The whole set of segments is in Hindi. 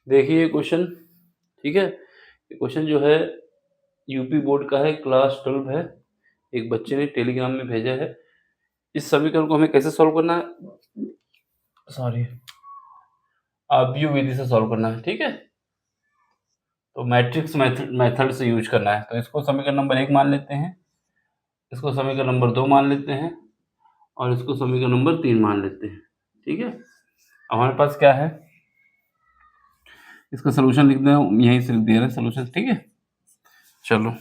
देखिए क्वेश्चन, ठीक है। ये क्वेश्चन जो है यूपी बोर्ड का है, क्लास 12 है। एक बच्चे ने टेलीग्राम में भेजा है। इस समीकरण को हमें कैसे सॉल्व करना है, सॉरी, व्यू विधि से सॉल्व करना है, ठीक है। तो मैट्रिक्स मेथड से यूज करना है। तो इसको समीकरण नंबर 1 मान लेते हैं, इसको समीकरण नंबर 2 मान लेते हैं और इसको समीकरण नंबर 3 मान लेते हैं, ठीक है। हमारे पास क्या है, इसका सोल्यूशन लिख दें, यहीं से लिख दिया है सोल्यूशन, ठीक है। चलो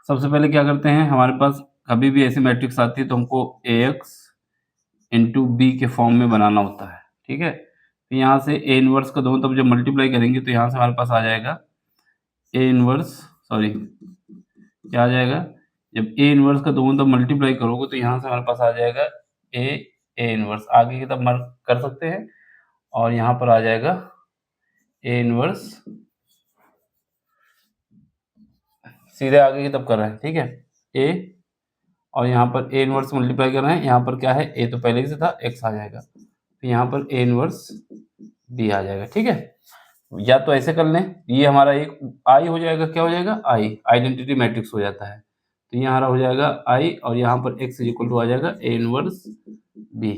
सबसे पहले क्या करते हैं, हमारे पास कभी भी ऐसी मैट्रिक्स आती है तो हमको ax इंटू बी के फॉर्म में बनाना होता है, ठीक है। तो यहाँ से a इनवर्स का दोनों तरफ जब मल्टीप्लाई करेंगे तो यहाँ से हमारे पास आ जाएगा a इनवर्स, सॉरी क्या आ जाएगा, जब a इनवर्स का दोनों तरफ मल्टीप्लाई करोगे तो यहाँ से हमारे पास आ जाएगा a इनवर्स, आगे की तरफ मर्ज कर सकते हैं और यहाँ पर आ जाएगा a इनवर्स, सीधे आगे की तरफ कर रहे हैं, ठीक है। a और यहाँ पर a इनवर्स मल्टीप्लाई कर रहे हैं, यहाँ पर क्या है a तो पहले से था, x आ जाएगा, तो यहाँ पर a इनवर्स b आ जाएगा, ठीक है। या तो ऐसे कर लें, ये हमारा एक i हो जाएगा, क्या हो जाएगा i, आइडेंटिटी मैट्रिक्स हो जाता है। तो ये हमारा हो जाएगा i और यहाँ पर x इक्वल टू आ जाएगा a इनवर्स b।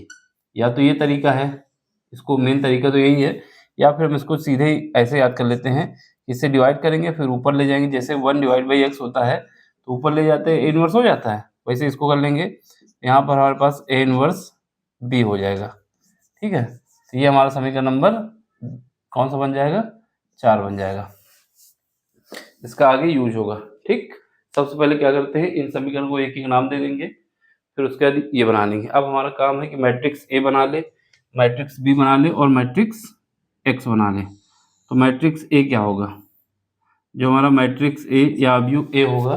या तो ये तरीका है, इसको मेन तरीका तो यही है, या फिर हम इसको सीधे ही ऐसे याद कर लेते हैं, इससे डिवाइड करेंगे फिर ऊपर ले जाएंगे, जैसे 1 डिवाइड बाई x होता है तो ऊपर ले जाते हैं a इनवर्स हो जाता है, वैसे इसको कर लेंगे, यहाँ पर हमारे पास a इनवर्स b हो जाएगा, ठीक है। तो ये हमारा समीकरण नंबर कौन सा बन जाएगा, 4 बन जाएगा, इसका आगे यूज होगा, ठीक। सबसे पहले क्या करते हैं, इन समीकरण को एक नाम दे देंगे, फिर उसके बाद ये बना लेंगे। अब हमारा काम है कि मैट्रिक्स ए बना ले, मैट्रिक्स बी बना ले और मैट्रिक्स एक्स बना ले। तो मैट्रिक्स ए क्या होगा, जो हमारा मैट्रिक्स ए या व्यू ए होगा,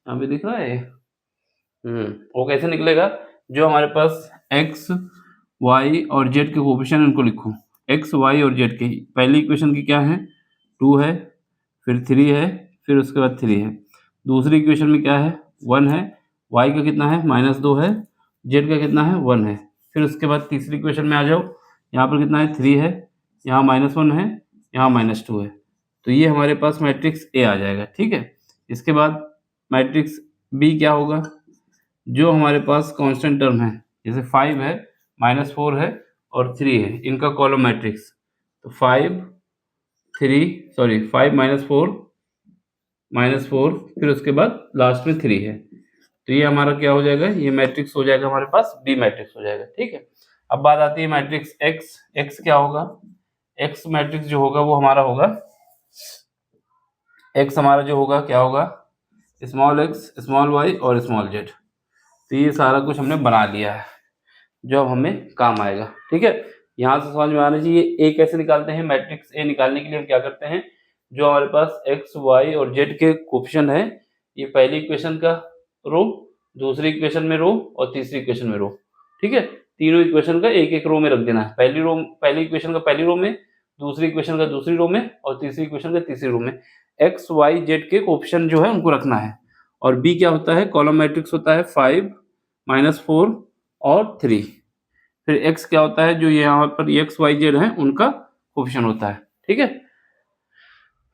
यहाँ पे दिख रहा है, वो कैसे निकलेगा, जो हमारे पास एक्स वाई और जेड के कोफिशिएंट इनको लिखो, एक्स वाई और जेड के, पहली इक्वेशन की क्या है 2 है, फिर 3 है, फिर उसके बाद 3 है, दूसरी इक्वेशन में क्या है 1 है, वाई का कितना है -2 है, जेड का कितना है 1 है, फिर उसके बाद तीसरी इक्वेशन में आ जाओ, यहाँ पर कितना है 3 है, यहाँ -1 है, यहाँ -2 है, तो ये हमारे पास मैट्रिक्स ए आ जाएगा, ठीक है। इसके बाद मैट्रिक्स बी क्या होगा, जो हमारे पास कांस्टेंट टर्म है, जैसे 5 है, -4 है और 3 है, इनका कॉलम मैट्रिक्स, तो 5 -4 फिर उसके बाद लास्ट में 3 है, तो ये हमारा क्या हो जाएगा, ये मैट्रिक्स हो जाएगा हमारे पास बी मैट्रिक्स हो जाएगा, ठीक है। अब बात आती है मैट्रिक्स एक्स, एक्स क्या होगा, एक्स मैट्रिक्स जो होगा वो हमारा होगा, एक्स हमारा जो होगा क्या होगा, स्मॉल एक्स, स्मॉल वाई और स्मॉल जेड। तो ये सारा कुछ हमने बना लिया है जो अब हमें काम आएगा, ठीक है। यहाँ से समझ में आना चाहिए ए कैसे निकालते हैं। मैट्रिक्स ए निकालने के लिए हम क्या करते हैं, जो हमारे पास एक्स वाई और जेड के कोफिशिएंट है, ये पहली इक्वेशन का रो, दूसरी इक्वेशन में रो और तीसरी इक्वेशन में रो, ठीक है। तीनों इक्वेशन का एक एक रो में रख देना है, पहली इक्वेशन का पहली रो में, दूसरी इक्वेशन का दूसरी रो में और तीसरी इक्वेशन का तीसरी रो में एक्स वाई जेड के कोफिशिएंट जो है उनको रखना है। और बी क्या होता है, कॉलम मैट्रिक्स होता है 5 -4 और 3, फिर x क्या होता है, जो यहाँ पर एक्स वाई जेड है उनका कोफिशिएंट होता है, ठीक है।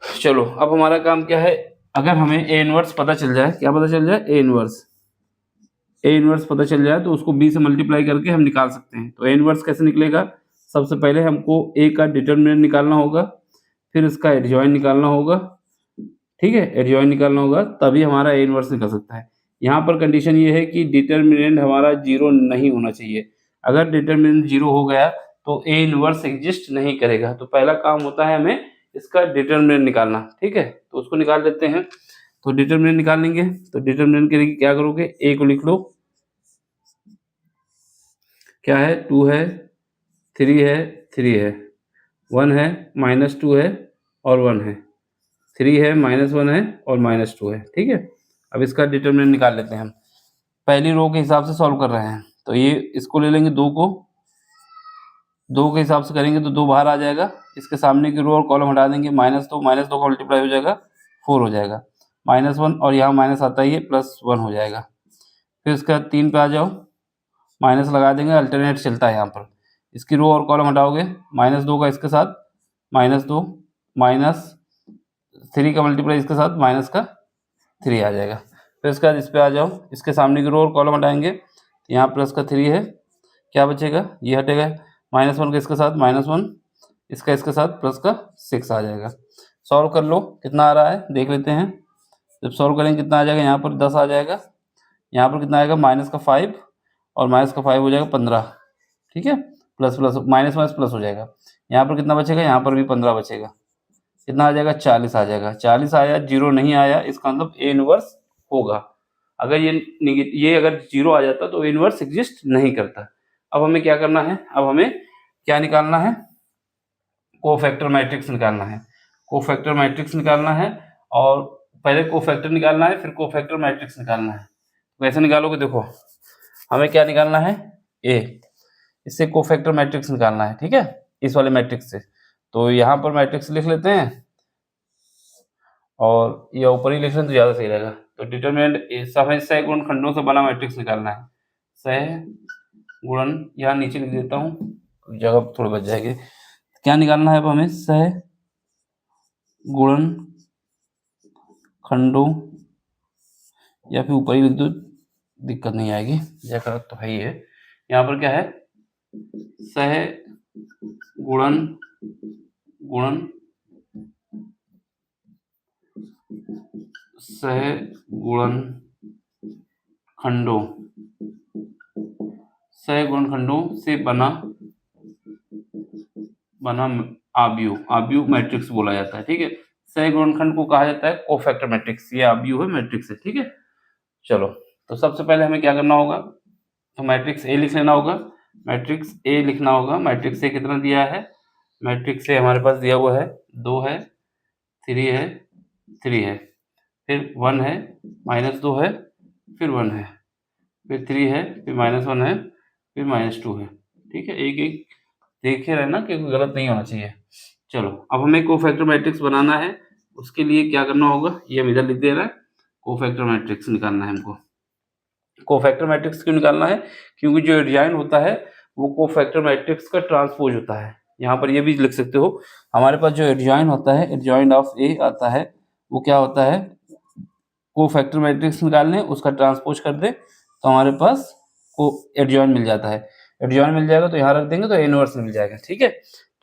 चलो अब हमारा काम क्या है, अगर हमें a इनवर्स पता चल जाए, क्या पता चल जाए, a इनवर्स पता चल जाए तो उसको b से मल्टीप्लाई करके हम निकाल सकते हैं। तो a इनवर्स कैसे निकलेगा, सबसे पहले हमको a का डिटरमिनेंट निकालना होगा, फिर इसका एडजॉइन निकालना होगा, ठीक है, एडजॉइन निकालना होगा, तभी हमारा a इनवर्स निकल सकता है। यहाँ पर कंडीशन ये है कि डिटरमिनेंट हमारा 0 नहीं होना चाहिए, अगर डिटरमिनेंट 0 हो गया तो a इनवर्स एग्जिस्ट नहीं करेगा। तो पहला काम होता है हमें इसका डिटरमिनेंट निकालना, ठीक है, तो उसको निकाल लेते हैं। तो डिटरमिनेंट निकाल लेंगे, तो डिटरमिनेंट के लिए क्या करोगे, a को लिख लो, क्या है 2 है, 3 है, 3 है, 1 है, -2 है और 1 है, 3 है, -1 है और -2 है, ठीक है। अब इसका डिटरमिनेंट निकाल लेते हैं हम, पहली रो के हिसाब से सॉल्व कर रहे हैं, तो ये इसको ले लेंगे 2 को, 2 के हिसाब से करेंगे तो 2 बाहर आ जाएगा, इसके सामने की रो और कॉलम हटा देंगे, -2 का मल्टीप्लाई हो जाएगा 4 हो जाएगा, -1 और यहाँ माइनस आता ही है +1 हो जाएगा, फिर इसका 3 पे आ जाओ, माइनस लगा देंगे, अल्टरनेट चलता है यहाँ पर, इसकी रो और कॉलम हटाओगे, -2 का इसके साथ -2 -3 का मल्टीप्लाई इसके साथ माइनस का 3 आ जाएगा। फिर उसके बाद इस पे आ जाओ, इसके सामने की रो और कॉलम हटाएंगे, यहाँ प्लस का 3 है, क्या बचेगा, ये हटेगा, -1 का इसके साथ -1, इसका इसके साथ प्लस का 6 आ जाएगा। सॉल्व कर लो, कितना आ रहा है देख लेते हैं। जब सॉल्व करेंगे कितना आ जाएगा, यहाँ पर 10 आ जाएगा, यहाँ पर कितना आएगा माइनस का 5 और माइनस का 5 हो जाएगा 15, ठीक है, plus plus minus minus plus हो जाएगा। यहाँ पर कितना बचेगा, यहाँ पर भी 15 बचेगा, कितना आ जाएगा 40 आ जाएगा। 40 आया, 0 नहीं आया, इसका मतलब ए इनवर्स होगा। अगर ये अगर 0 आ जाता तो ए इनवर्स एग्जिस्ट नहीं करता। अब हमें क्या करना है, अब हमें क्या निकालना है, कोफैक्टर मैट्रिक्स निकालना है। कोफैक्टर मैट्रिक्स निकालना है और पहले कोफैक्टर निकालना है, फिर कोफैक्टर मैट्रिक्स निकालना है। कैसे निकालोगे, देखो हमें क्या निकालना है, ए, इससे कोफैक्टर मैट्रिक्स निकालना है, ठीक है, इस वाले मैट्रिक्स से। तो यहाँ पर मैट्रिक्स लिख लेते हैं और ये ऊपर ही लिख लें तो ज़्यादा सही रहेगा। तो डिटरमिनेंट हमें सह गुणन खंडों से बना मैट्रिक्स निकालना है। सह गुणन, यहाँ नीचे लिख देता हूँ, जगह थोड़ी बच जाएगी। क्या निकालना है अब हमें, सह गुणन खंडों, या फिर ऊपर ही लिख दो, दिक्कत नहीं आएगी, जगह तो है ही है। यहाँ पर क्या है, सह गुणन सह गुणन खंडों से बना आव्यूह मैट्रिक्स बोला जाता है, ठीक है। सह गुणनखंड को कहा जाता है कोफैक्टर मैट्रिक्स, ये आव्यूह मैट्रिक्स है, ठीक है। चलो, तो सबसे पहले हमें क्या करना होगा, तो मैट्रिक्स ए लिख लेना होगा, मैट्रिक्स ए लिखना होगा। मैट्रिक्स ए कितना दिया है, मैट्रिक्स ए हमारे पास दिया हुआ है 2 है, 3 है, 3 है, फिर 1 है, -2 है, फिर 1 है, फिर 3 है, फिर -1 है, फिर -2 है, ठीक है। एक एक देखे रहे ना कि कोई गलत नहीं होना चाहिए। चलो, अब हमें कोफैक्टर मैट्रिक्स बनाना है, उसके लिए क्या करना होगा, ये हम इधर लिख दे रहा है, कोफैक्टर मैट्रिक्स निकालना है हमको। कोफैक्टर मैट्रिक्स क्यों निकालना है, क्योंकि जो एडजॉइन होता है वो कोफैक्टर मैट्रिक्स का ट्रांसपोज होता है। यहाँ पर ये भी लिख सकते हो, हमारे पास जो एडजॉइन होता है, एडजॉइन ऑफ ए आता है, वो क्या होता है, कोफैक्टर मैट्रिक्स निकालने उसका ट्रांसपोज कर दे तो हमारे पास को एडजॉइन मिल जाता है। एडजॉइन मिल जाएगा तो यहाँ रख देंगे तो ए इनवर्स मिल जाएगा, ठीक है।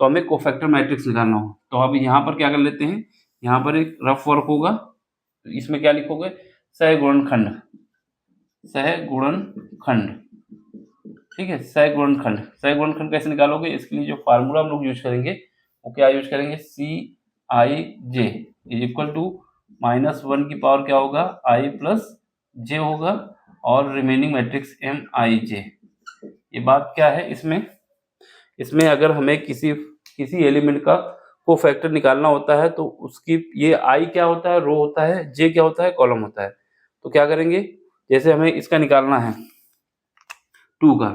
तो हमें कोफैक्टर मैट्रिक्स निकालना हो, तो अब यहाँ पर क्या कर लेते हैं, यहाँ पर एक रफ वर्क होगा, तो इसमें क्या लिखोगे, सह गुणनखंड, ठीक है, सह गुणनखंड कैसे निकालोगे, इसके लिए जो फार्मूला हम लोग यूज करेंगे वो क्या यूज करेंगे, Cij इज इक्वल टू -1 की पावर क्या होगा, i प्लस j होगा, और रिमेनिंग मैट्रिक्स Mij। ये बात क्या है, इसमें अगर हमें किसी एलिमेंट का कोफैक्टर निकालना होता है तो उसकी ये i क्या होता है, रो होता है, j क्या होता है, कॉलम होता है। तो क्या करेंगे, जैसे हमें इसका निकालना है 2 का,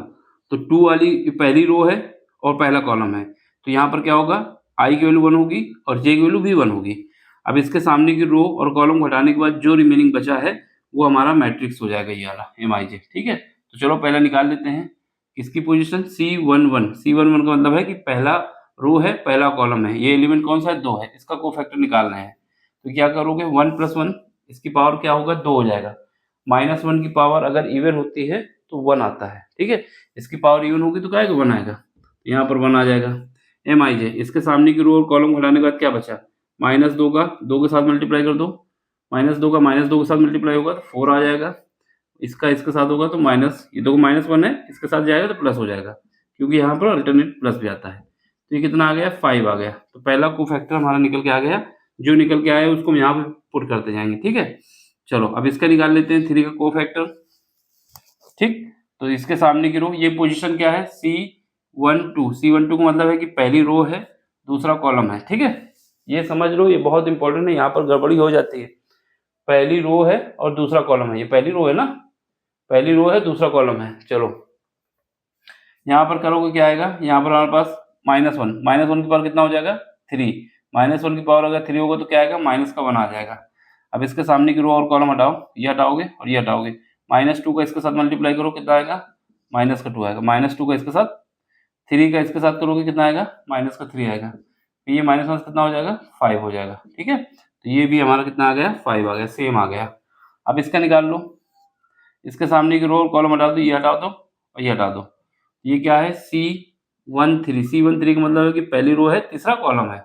तो 2 वाली पहली रो है और पहला कॉलम है, तो यहाँ पर क्या होगा, i की वैल्यू 1 होगी और j की वैल्यू भी 1 होगी। अब इसके सामने की रो और कॉलम को हटाने के बाद जो रिमेनिंग बचा है वो हमारा मैट्रिक्स हो जाएगा, ये वाला Mij, ठीक है। तो चलो पहला निकाल लेते हैं, इसकी पोजीशन C11 का मतलब है कि पहला रो है, पहला कॉलम है, ये एलिमेंट कौन सा है, 2 है, इसका कोफैक्टर निकालना है। तो क्या करोगे, 1 + 1, इसकी पावर क्या होगा, 2 हो जाएगा। -1 की पावर अगर इवन होती है तो 1 आता है, ठीक है, इसकी पावर इवन होगी तो क्या आएगा, 1 आएगा, यहाँ पर 1 आ जाएगा। Mij, इसके सामने की रो और कॉलम हटाने के बाद क्या बचा, -2 का 2 के साथ मल्टीप्लाई कर दो, -2 का -2 के साथ मल्टीप्लाई होगा तो 4 आ जाएगा, इसका इसके साथ होगा तो माइनस, ये देखो -1 है, इसके साथ जाएगा तो प्लस हो जाएगा, क्योंकि यहाँ पर अल्टरनेट प्लस भी आता है। तो ये कितना आ गया, 5 आ गया। तो पहला कोफैक्टर हमारा निकल के आ गया, जो निकल के आया उसको हम यहाँ पे पुट करते जाएंगे, ठीक है। चलो अब इसका निकाल लेते हैं 3 का कोफैक्टर, ठीक। तो इसके सामने की रो, ये पोजीशन क्या है, C12 का मतलब है कि पहली रो है, दूसरा कॉलम है, ठीक है, ये समझ लो, ये बहुत इंपॉर्टेंट है, यहाँ पर गड़बड़ी हो जाती है। पहली रो है और दूसरा कॉलम है, ये पहली रो है ना, पहली रो है, दूसरा कॉलम है। चलो यहाँ पर करोगे क्या आएगा, यहाँ पर हमारे पास -1 की पावर कितना हो जाएगा, 3, -1 की पावर अगर 3 होगा तो क्या आएगा, -1 आ जाएगा। अब इसके सामने की रो और कॉलम हटाओ, ये हटाओगे और ये हटाओगे, -2 का इसके साथ मल्टीप्लाई करो, कितना आएगा, -2 आएगा, -2 का इसके साथ, 3 का इसके साथ करोगे कितना आएगा, -3 आएगा, ये -1 से कितना हो जाएगा 5 हो जाएगा। ठीक है, तो ये भी हमारा कितना आ गया 5 आ गया, सेम आ गया। अब इसका निकाल लो, इसके सामने की रो और कॉलम हटा दो, ये हटा दो और ये हटा दो। ये क्या है C13, C13 का मतलब है कि पहली रो है तीसरा कॉलम है,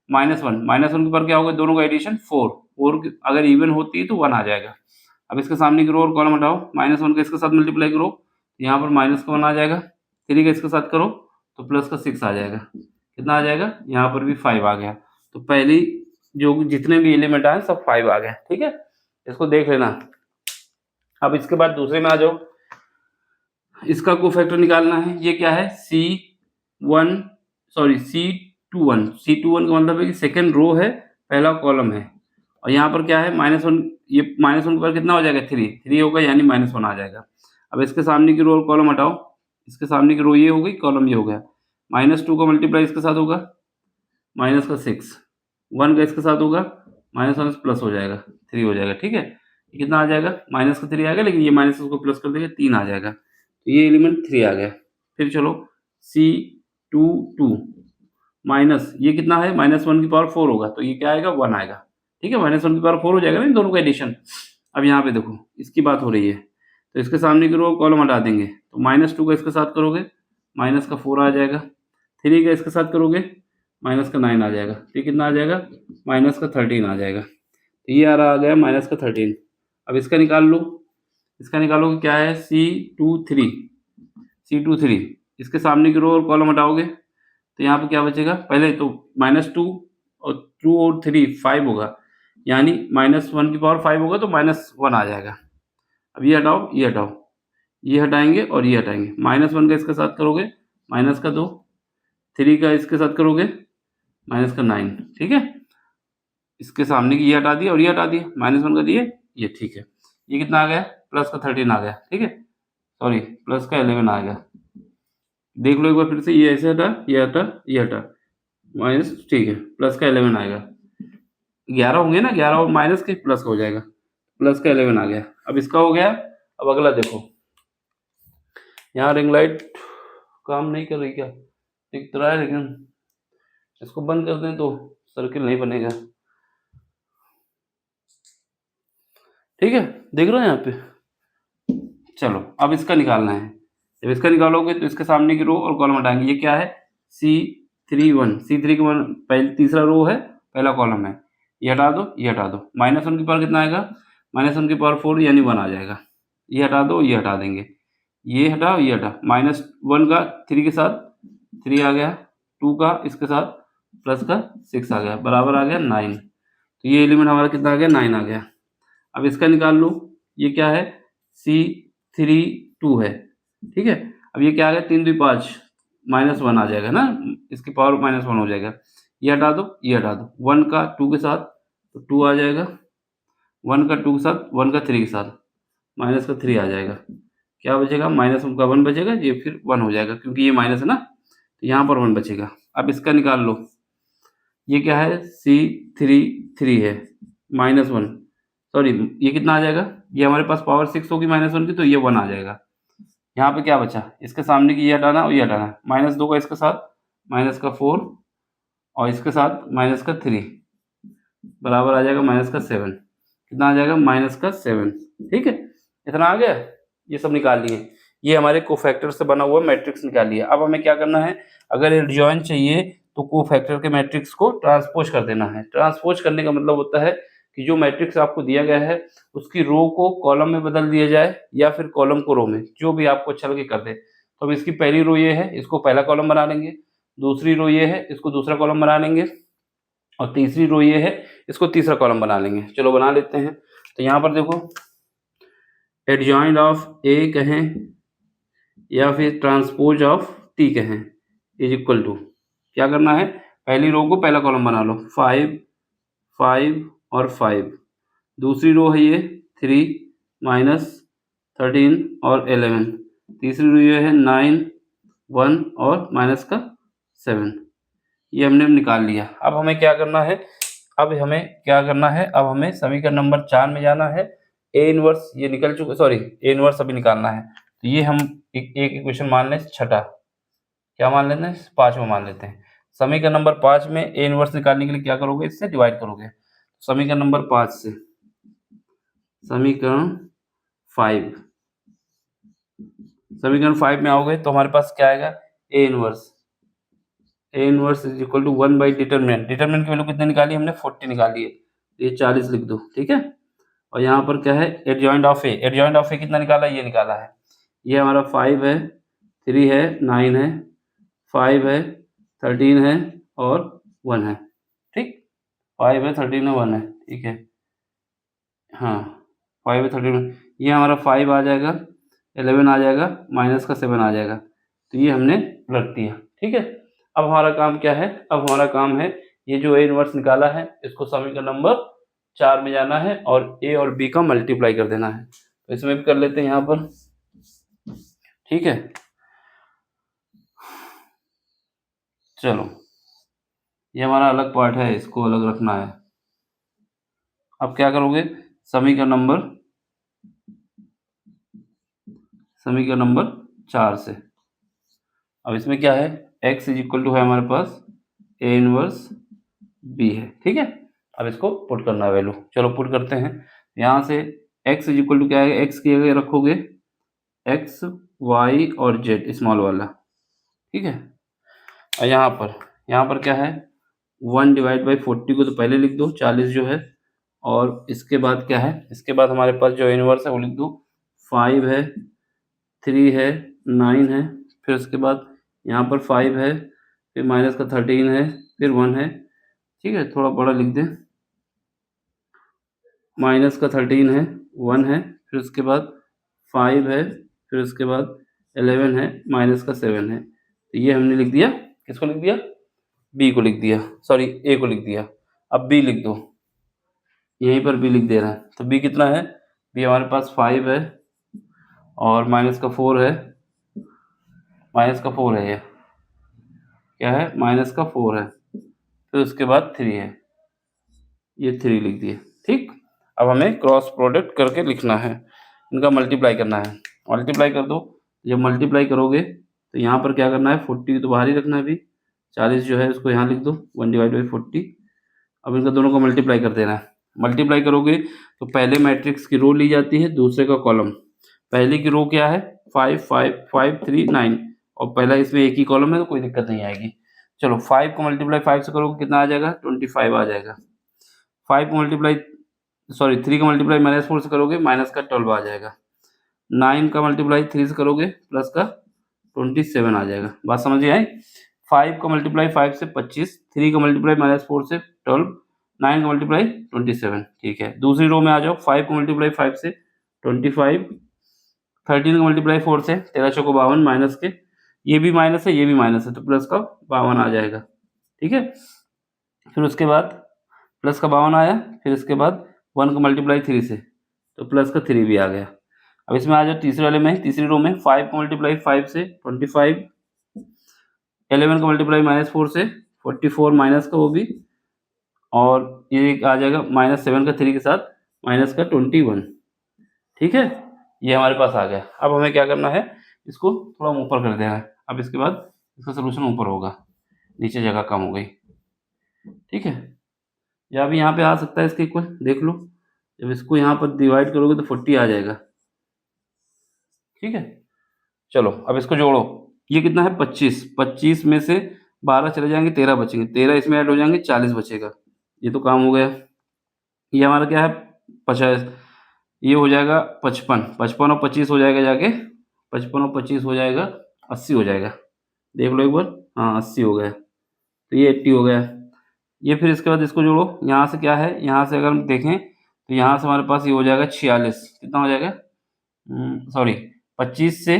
-1 के ऊपर क्या होगा, दोनों का एडिशन 4 अगर इवन होती है तो 1 आ जाएगा। अब इसके सामने की रो और कॉलम हटाओ, -1 का इसके साथ मल्टीप्लाई करो, यहाँ पर माइनस का 1 आ जाएगा, 3 का इसके साथ करो तो प्लस का 6 आ जाएगा। कितना आ जाएगा, यहाँ पर भी 5 आ गया। तो पहली जो जितने भी एलिमेंट आए सब 5 आ गए। ठीक है, इसको देख लेना। अब इसके बाद दूसरे में आ जाओ, इसका कोफैक्टर निकालना है। ये क्या है C21 का मतलब है कि सेकंड रो है, पहला कॉलम है, और यहाँ पर क्या है -1, ये -1 के ऊपर कितना हो जाएगा 3 होगा, यानी -1 आ जाएगा। अब इसके सामने की रो और कॉलम हटाओ, इसके सामने की रो ये हो गई, कॉलम ये हो गया, -2 का मल्टीप्लाई इसके साथ होगा, -6, 1 का इसके साथ होगा, -1 प्लस हो जाएगा, 3 हो जाएगा। ठीक है, कितना आ जाएगा, -3 आएगा, लेकिन ये माइनस उसको प्लस कर देगा, 3 आ जाएगा। तो ये एलिमेंट 3 आ गया। फिर चलो C22 माइनस, ये कितना है, -1 की पावर 4 होगा, तो ये क्या आएगा 1 आएगा। ठीक है, -1 की पावर 4 हो जाएगा ना इन दोनों का एडिशन। अब यहाँ पे देखो, इसकी बात हो रही है, तो इसके सामने की रो कॉलम हटा देंगे, तो -2 का इसके साथ करोगे, -4 आ जाएगा, 3 का इसके साथ करोगे, -9 आ जाएगा, तो कितना आ जाएगा, -13 आ जाएगा। तो ये आ गया -13। अब इसका निकाल लो, इसका निकालोगे क्या है C23, इसके सामने की रो और कॉलम हटाओगे, तो यहाँ पे क्या बचेगा, पहले तो -2 और 2 और 3 5 होगा, यानी -1 की पावर 5 होगा, तो -1 आ जाएगा। अब ये हटाओ, ये हटाओ, ये हटाएंगे और ये हटाएंगे, -1 का इसके साथ करोगे, -2, 3 का इसके साथ करोगे, -9। ठीक है, इसके सामने की ये हटा दिया और ये हटा दिया, -1 का दिए ये। ठीक है, ये कितना आ गया, +13 आ गया। ठीक है, सॉरी +11 आ गया। देख लो एक बार फिर से, ये ऐसे हटा, ये हटा, ये हटा, माइनस, ठीक है, +11 आएगा। 11 होंगे ना, 11 और माइनस के प्लस का हो जाएगा, +11 आ गया। अब इसका हो गया। अब अगला देखो, यहाँ रिंग लाइट काम नहीं कर रही, क्या दिख तो रहा है, लेकिन इसको बंद कर दें तो सर्किल नहीं बनेगा। ठीक है, देख रहे हो यहाँ पे। चलो अब इसका निकालना है। जब इसका निकालोगे तो इसके सामने की रो और कॉलम हटाएंगे। ये क्या है C3 का पहले तीसरा रो है, पहला कॉलम है, ये हटा दो, ये हटा दो, -1 की पावर कितना आएगा, -1 की पावर 4 यानी 1 आ जाएगा। ये हटा दो, ये हटा देंगे, ये हटाओ, ये हटा, -1 का 3 के साथ 3 आ गया, 2 का इसके साथ प्लस का 6 आ गया, बराबर आ गया 9। तो ये एलिमेंट हमारा कितना आ गया, 9 आ गया। अब इसका निकाल लो, ये क्या है C32 है। ठीक है, अब ये क्या आ गया, 3 2 5, -1 आ जाएगा ना, इसकी पावर -1 हो जाएगा। ये हटा दो, ये हटा दो, 1 का 2 के साथ तो 2 आ जाएगा, 1 का 2 के साथ, 1 का 3 के साथ, माइनस का 3 आ जाएगा। क्या बचेगा, -1 का 1 बचेगा, ये फिर 1 हो जाएगा, क्योंकि ये माइनस है ना, तो यहाँ पर 1 बचेगा। अब इसका निकाल लो, ये क्या है C33 है, -1, सॉरी ये कितना आ जाएगा, ये हमारे पास पावर 6 होगी -1 की, तो ये 1 आ जाएगा। यहाँ पे क्या बचा, इसके सामने की ये हटाना और ये हटाना, -2 का इसके साथ, -4 और इसके साथ -3, बराबर आ जाएगा -7। कितना आ जाएगा, -7। ठीक है, इतना आ गया, ये सब निकाल लिए। ये हमारे कोफैक्टर से बना हुआ मैट्रिक्स निकाल लिया। अब हमें क्या करना है, अगर एडजॉइन चाहिए तो कोफैक्टर के मैट्रिक्स को ट्रांसपोज कर देना है। ट्रांसपोज करने का मतलब होता है कि जो मैट्रिक्स आपको दिया गया है उसकी रो को कॉलम में बदल दिया जाए, या फिर कॉलम को रो में, जो भी आपको अच्छा लगे कर दे। तो अब इसकी पहली रो ये है, इसको पहला कॉलम बना लेंगे, दूसरी रो ये है, इसको दूसरा कॉलम बना लेंगे, और तीसरी रो ये है, इसको तीसरा कॉलम बना लेंगे। चलो बना लेते हैं। तो यहाँ पर देखो, एडजॉइंट ऑफ ए कहें या फिर ट्रांसपोज ऑफ टी कहें, इज इक्वल टू, क्या करना है, पहली रो को पहला कॉलम बना लो, 5 5 और 5, दूसरी रो है ये 3 -13 और 11, तीसरी रो ये है 9 1 और -7। ये हमने निकाल लिया। अब हमें क्या करना है, अब हमें समीकरण नंबर 4 में जाना है। ए इनवर्स ये निकल चुका, सॉरी ए इनवर्स अभी निकालना है। तो ये हम एक इक्वेशन मान लें, छठा क्या मान लेते हैं, 5वां मान लेते हैं। समीकरण नंबर 5 में ए इनवर्स निकालने के लिए क्या करोगे, इससे डिवाइड करोगे। समीकरण नंबर 5 से समीकरण 5 में आओगे तो हमारे पास क्या आएगा, A inverse is equal to 1 by determinant की वैल्यू कितने निकाली हमने, 40 निकाली है, ये 40 लिख दो, ठीक है। और यहाँ पर क्या है, एडजॉइंट ऑफ ए कितना निकाला, ये निकाला है, ये हमारा 5 है, 3 है, 9 है, 5 है, 13 है और 1 है, ठीक। 5 है, 13 है, 1 है, ठीक है। हाँ 5 है, 13, ये हमारा 5 आ जाएगा, 11 आ जाएगा, माइनस का 7 आ जाएगा, तो ये हमने रख दिया, ठीक है। अब हमारा काम क्या है, अब हमारा काम है ये जो ए इनवर्स निकाला है इसको समीकरण नंबर 4 में जाना है और ए और बी का मल्टीप्लाई कर देना है। तो इसमें भी कर लेते हैं यहाँ पर, ठीक है। चलो ये हमारा अलग पार्ट है, इसको अलग रखना है। अब क्या करोगे, समीकरण नंबर 4 से, अब इसमें क्या है, x इज इक्वल टू है हमारे पास ए इनवर्स बी है, ठीक है। अब इसको पुट करना है वैल्यू, चलो पुट करते हैं। यहाँ से x इज इक्वल टू क्या है, x की जगह रखोगे x y और z स्मॉल वाला, ठीक है। और यहाँ पर क्या है, 1 डिवाइड बाई 40 को तो पहले लिख दो, 40 जो है, और इसके बाद क्या है, इसके बाद हमारे पास जो इनवर्स है वो लिख दो, 5 है, 3 है, 9 है, फिर उसके बाद यहाँ पर 5 है, फिर माइनस का 13 है, फिर 1 है, ठीक है, थोड़ा बड़ा लिख दें, माइनस का 13 है, 1 है, फिर उसके बाद 5 है, फिर उसके बाद 11 है, माइनस का 7 है। तो ये हमने लिख दिया, किसको लिख दिया, बी को लिख दिया, सॉरी ए को लिख दिया। अब बी लिख दो, यहीं पर बी लिख दे रहा है, तो बी कितना है, बी हमारे पास 5 है और माइनस का 4 है, ये क्या है, माइनस का 4 है, फिर उसके बाद 3 है, ये 3 लिख दिए, ठीक। अब हमें क्रॉस प्रोडक्ट करके लिखना है, इनका मल्टीप्लाई करना है, मल्टीप्लाई कर दो। जब मल्टीप्लाई करोगे तो यहाँ पर क्या करना है, 40 तो बाहर ही रखना है अभी, 40 जो है उसको यहाँ लिख दो, 1 डिवाइड बाई 40। अब इनका दोनों को मल्टीप्लाई कर देना है। मल्टीप्लाई करोगे तो पहले मैट्रिक्स की रो ली जाती है, दूसरे का कॉलम। पहले की रो क्या है, 5 5 5 3 9, और पहला इसमें एक ही कॉलम है तो कोई दिक्कत नहीं आएगी। चलो 5 को मल्टीप्लाई 5 से करोगे कितना आ जाएगा, 25 आ जाएगा। 5 को मल्टीप्लाई 3 का मल्टीप्लाई -4 से करोगे माइनस का 12 आ जाएगा। 9 का मल्टीप्लाई 3 से करोगे प्लस का 27 आ जाएगा। बात समझ आई। 5 का मल्टीप्लाई 5 से 25, 3 का मल्टीप्लाई -4 से 12, 9 का मल्टीप्लाई 27, ठीक है। दूसरी रो में आ जाओ, 5 का मल्टीप्लाई 5 से 25, 13 का मल्टीप्लाई 4 से 13 चौको 52, माइनस के, ये भी माइनस है ये भी माइनस है तो प्लस का 52 आ जाएगा, ठीक है। फिर उसके बाद प्लस का 52 आया, फिर इसके बाद 1 का मल्टीप्लाई 3 से तो प्लस का 3 भी आ गया। अब इसमें आ जाओ तीसरे वाले में, तीसरी रो में, 5 का मल्टीप्लाई 5 से 25, 11 का मल्टीप्लाई -4 से 44, माइनस का वो भी, और ये आ जाएगा -7 का 3 के साथ माइनस का 21, ठीक है। ये हमारे पास आ गया। अब हमें क्या करना है, इसको थोड़ा ऊपर कर देना है। अब इसके बाद इसका सोल्यूशन ऊपर होगा, नीचे जगह कम हो गई, ठीक है। या अभी यहाँ पे आ सकता है इसके इक्वल, देख लो, जब इसको यहाँ पर डिवाइड करोगे तो 40 आ जाएगा, ठीक है। चलो अब इसको जोड़ो, ये कितना है 25, 25 में से 12 चले जाएंगे, 13 बचेंगे, 13 इसमें ऐड हो जाएंगे, 40 बचेगा। ये तो काम हो गया। ये हमारा क्या है 50, ये हो जाएगा 55, 55 और 25 हो जाएगा जाके, 55 और 25 हो जाएगा 80 हो जाएगा। देख लो एक बार, हाँ 80 हो गया, तो ये 80 हो गया। ये फिर इसके बाद इसको जोड़ो, यहाँ से क्या है, यहाँ से अगर हम देखें तो यहाँ से हमारे पास ये हो जाएगा 46, कितना हो जाएगा, सॉरी 25 से,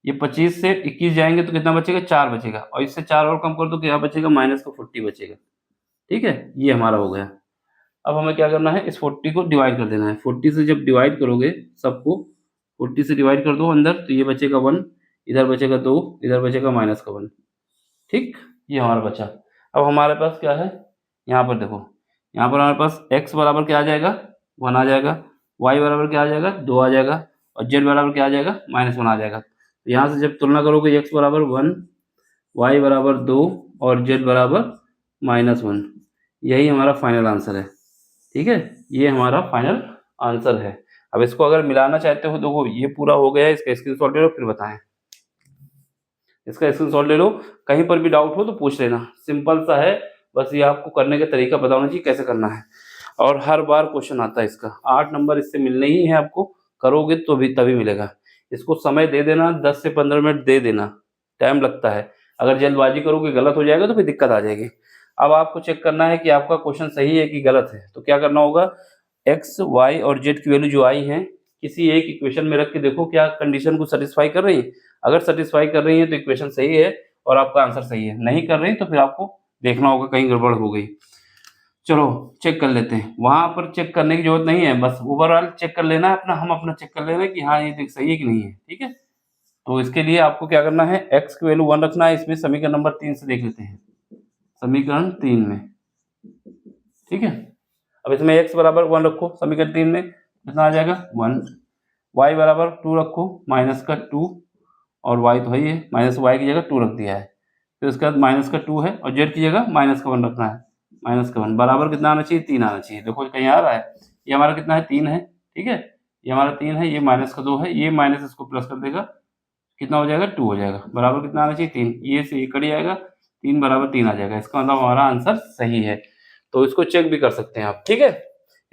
ये 25 से 21 जाएंगे तो कितना बचेगा, 4 बचेगा, और इससे 4 और कम कर दो क्या बचेगा, माइनस का 40 बचेगा, ठीक है। ये हमारा हो गया। अब हमें क्या करना है, इस 40 को डिवाइड कर देना है। 40 से जब डिवाइड करोगे सबको, 40 से डिवाइड कर दो अंदर, तो ये बचेगा 1, इधर बचेगा 2, इधर बचेगा माइनस का 1, ठीक। ये हमारा बचा। अब हमारे पास क्या है, यहाँ पर देखो, यहाँ पर हमारे पास x बराबर क्या आ जाएगा, 1 आ जाएगा, y बराबर क्या आ जाएगा, 2 आ जाएगा, और z बराबर क्या आ जाएगा, -1 आ जाएगा। तो यहाँ से जब तुलना करोगे x बराबर 1, y बराबर 2 और z बराबर -1। यही हमारा फाइनल आंसर है। ठीक है, ये हमारा फाइनल आंसर है। अब इसको अगर मिलाना चाहते हो, देखो ये पूरा हो गया है, इसका स्क्रीनशॉट ले लो फिर बताएं। इसका स्क्रीनशॉट ले लो, कहीं पर भी डाउट हो तो पूछ लेना। सिंपल सा है, बस ये आपको करने का तरीका पता होना चाहिए कैसे करना है। और हर बार क्वेश्चन आता है इसका, 8 नंबर इससे मिलने ही है आपको, करोगे तो भी तभी मिलेगा। इसको समय दे देना, 10 से 15 मिनट दे देना, टाइम लगता है। अगर जल्दबाजी करोगे गलत हो जाएगा तो फिर दिक्कत आ जाएगी। अब आपको चेक करना है कि आपका क्वेश्चन सही है कि गलत है। तो क्या करना होगा, एक्स वाई और जेड की वैल्यू जो आई है, किसी एक इक्वेशन में रख के देखो क्या कंडीशन को सेटिस्फाई कर रही है। अगर सेटिस्फाई कर रही है तो इक्वेशन सही है और आपका आंसर सही है। नहीं कर रही तो फिर आपको देखना होगा कहीं गड़बड़ हो गई। चलो चेक कर लेते हैं, वहां पर चेक करने की जरूरत नहीं है, बस ओवरऑल चेक कर लेना है अपना, हम अपना चेक कर लेना है कि हाँ ये देख सही है कि नहीं है। ठीक है, तो इसके लिए आपको क्या करना है, x की वैल्यू 1 रखना है। इसमें समीकरण नंबर 3 से देख लेते हैं, समीकरण 3 में। ठीक है, अब इसमें x बराबर 1 रखो, समीकरण 3 में कितना आ जाएगा 1। y बराबर 2 रखो, माइनस का 2, और y तो है, माइनस y की जगह 2 रख दिया है। फिर उसके बाद माइनस का 2 है और z की जगह माइनस का 1 रखना है। माइनस का 1 बराबर कितना आना चाहिए, 3 आना चाहिए। देखो कहीं आ रहा है, ये हमारा कितना है 3 है। ठीक है, ये हमारा 3 है, ये माइनस का 2 है, ये माइनस इसको प्लस कर देगा, कितना हो जाएगा 2 हो जाएगा। बराबर कितना आना चाहिए 3, ये से ये कट जाएगा, 3 बराबर 3 आ जाएगा। इसका मतलब हमारा आंसर सही है। तो इसको चेक भी कर सकते हैं आप। ठीक है,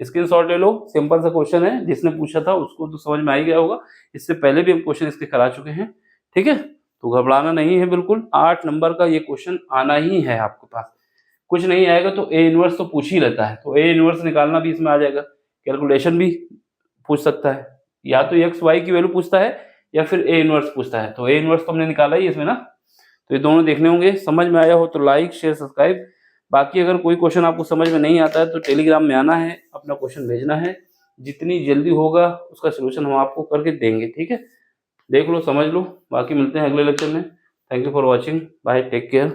स्क्रीनशॉट ले लो, सिंपल सा क्वेश्चन है, जिसने पूछा था उसको तो समझ में आ ही गया होगा। इससे पहले भी हम क्वेश्चन इसके करा चुके हैं। ठीक है, तो घबराना नहीं है बिल्कुल, 8 नंबर का ये क्वेश्चन आना ही है आपके पास। कुछ नहीं आएगा तो ए इनवर्स तो पूछ ही लेता है, तो ए इनवर्स निकालना भी इसमें आ जाएगा। कैलकुलेशन भी पूछ सकता है, या तो एक्स वाई की वैल्यू पूछता है या फिर ए इनवर्स पूछता है। तो ए इनवर्स तो हमने निकाला ही इसमें ना, तो ये दोनों देखने होंगे। समझ में आया हो तो लाइक शेयर सब्सक्राइब। बाकी अगर कोई क्वेश्चन आपको समझ में नहीं आता है तो टेलीग्राम में आना है, अपना क्वेश्चन भेजना है, जितनी जल्दी होगा उसका सोल्यूशन हम आपको करके देंगे। ठीक है, देख लो समझ लो, बाकी मिलते हैं अगले लेक्चर में। Thank you for watching, bye, take care.